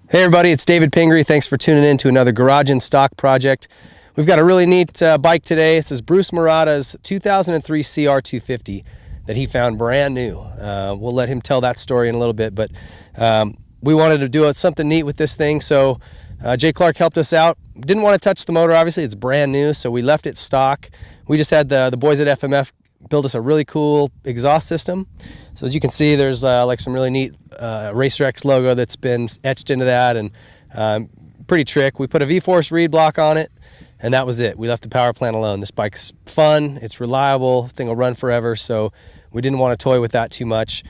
Hey everybody, it's David Pingree. Thanks for tuning in to another Garage in Stock project. We've got a really neat bike today. This is Bruce Murata's 2003 CR250 that he found brand new. We'll let him tell that story in a little bit, but we wanted to do something neat with this thing, so Jay Clark helped us out. Didn't want to touch the motor, obviously, it's brand new, so we left it stock. We just had the boys at FMF build us a really cool exhaust system. So as you can see, there's like some really neat Racer X logo that's been etched into that, and pretty trick. We put a V-Force reed block on it, and that was it. We left the power plant alone. This bike's fun, it's reliable, thing will run forever, so we didn't want to toy with that too much.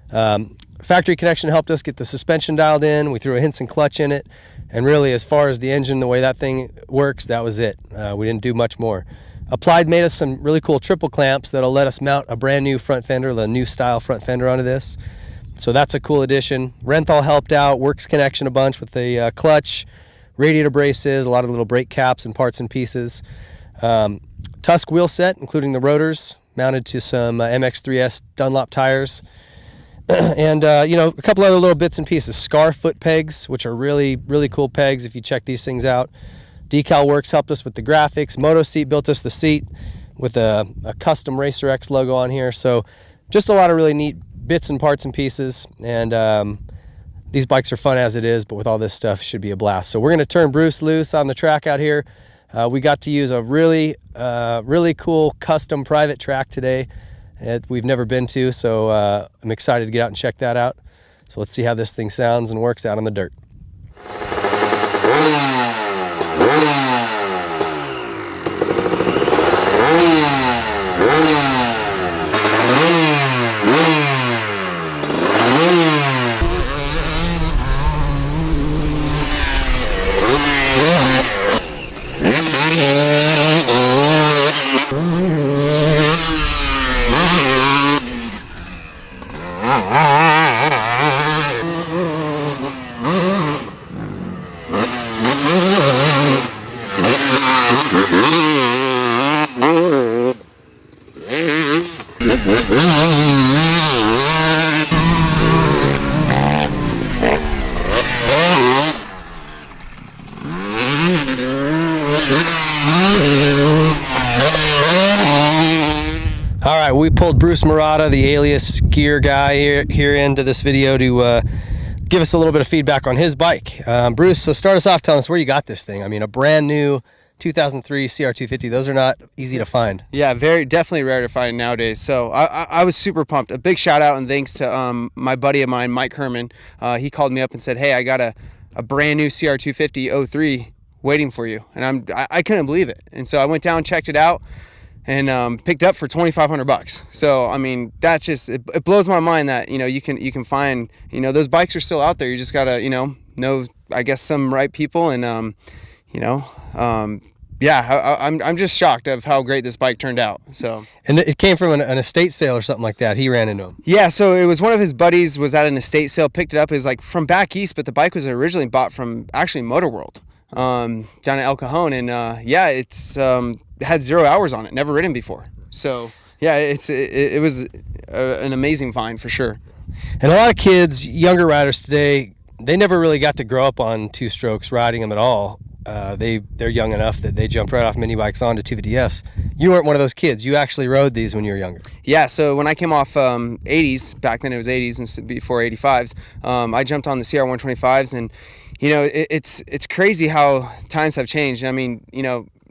Factory connection helped us get the suspension dialed in. We threw a Hinson clutch in it, and really as far as the engine, the way that thing works, that was it. We didn't do much more. Applied made us some really cool triple clamps that'll let us mount a brand new front fender, the new style front fender onto this. So that's a cool addition. Renthal helped out, Works connection a bunch with the clutch, radiator braces, a lot of little brake caps and parts and pieces. Tusk wheel set, including the rotors, mounted to some MX3S Dunlop tires. And a couple other little bits and pieces. Scar foot pegs, which are really, really cool pegs if you check these things out. DeCal Works helped us with the graphics. MotoSeat built us the seat with a custom Racer X logo on here. So just a lot of really neat bits and parts and pieces. And these bikes are fun as it is, but with all this stuff, it should be a blast. So we're going to turn Bruce loose on the track out here. We got to use a really cool custom private track today that we've never been to. So I'm excited to get out and check that out. So let's see how this thing sounds and works out on the dirt. All right, we pulled Bruce Murata, the alias gear guy, here into this video to give us a little bit of feedback on his bike. Bruce, so start us off telling us where you got this thing. I mean, a brand new 2003 CR250, those are not easy to find. Yeah, definitely rare to find nowadays. So I was super pumped. A big shout out and thanks to my buddy of mine, Mike Herman. He called me up and said, hey, I got a brand new CR250 03 waiting for you. And I couldn't believe it. And so I went down, checked it out, and picked up for $2,500. So I mean, that's just it blows my mind that you can find those bikes are still out there. You just gotta know I guess some right people, and yeah, I'm just shocked of how great this bike turned out. So, and it came from an estate sale or something like that. He ran into him. Yeah, so it was one of his buddies was at an estate sale, picked it up. It was like from back east, but the bike was originally bought from actually Motor World down at El Cajon, and yeah, it's had 0 hours on it, never ridden before. So yeah, it was an amazing find for sure. And a lot of kids, younger riders today, they never really got to grow up on two strokes riding them at all. They're young enough that they jumped right off mini bikes onto 250Fs. You weren't one of those kids. You actually rode these when you were younger. Yeah, so when I came off 80s, back then it was 80s and before 85s, I jumped on the CR125s, and it's crazy how times have changed. I mean,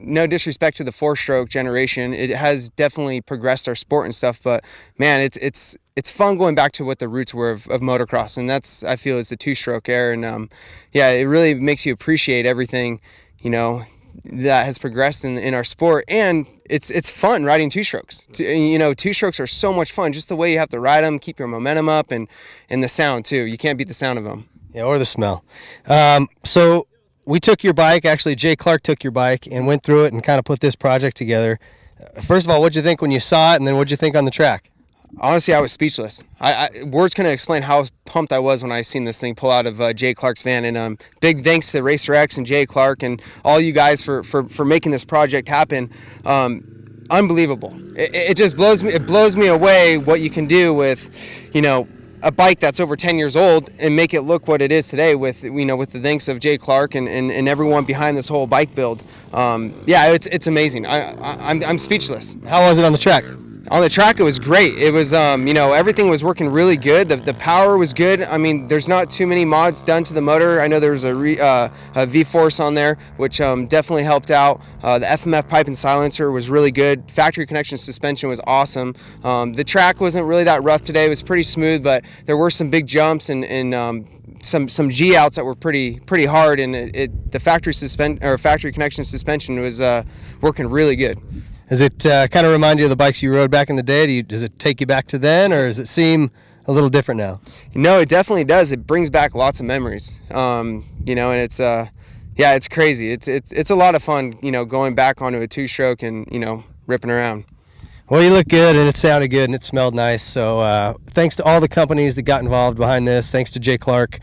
no disrespect to the four-stroke generation, it has definitely progressed our sport and stuff, but man, it's fun going back to what the roots were of motocross, and that's, I feel, is the two-stroke era. And yeah, it really makes you appreciate everything that has progressed in our sport, and it's fun riding two strokes. Two strokes are so much fun, just the way you have to ride them, keep your momentum up, and the sound too. You can't beat the sound of them. Yeah, or the smell. So we took your bike, actually Jay Clark took your bike and went through it and kind of put this project together. First of all, what'd you think when you saw it, and then what'd you think on the track? Honestly, I was speechless. Words couldn't explain how pumped I was when I seen this thing pull out of Jay Clark's van. And big thanks to Racer X and Jay Clark and all you guys for making this project happen. Unbelievable. It just blows me away what you can do with, a bike that's over 10 years old and make it look what it is today with, you know, with the thanks of Jay Clark and everyone behind this whole bike build. Yeah, it's amazing. I'm speechless. How was it on the track? On the track, it was great. It was, you know, everything was working really good. The power was good. I mean, there's not too many mods done to the motor. I know there was a V-Force on there, which definitely helped out. The FMF pipe and silencer was really good. Factory connection suspension was awesome. The track wasn't really that rough today. It was pretty smooth, but there were some big jumps and some G outs that were pretty hard, and the factory connection suspension was working really good. Does it kind of remind you of the bikes you rode back in the day? Does it take you back to then, or does it seem a little different now? No, it definitely does. It brings back lots of memories. You know, and it's yeah, it's crazy. It's a lot of fun, you know, going back onto a two-stroke and, you know, ripping around. Well, you look good, and it sounded good, and it smelled nice. So thanks to all the companies that got involved behind this. Thanks to Jay Clark.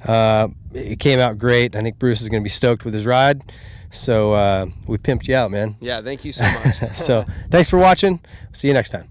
It came out great. I think Bruce is going to be stoked with his ride. So we pimped you out, man. Yeah, thank you so much. So thanks for watching. See you next time.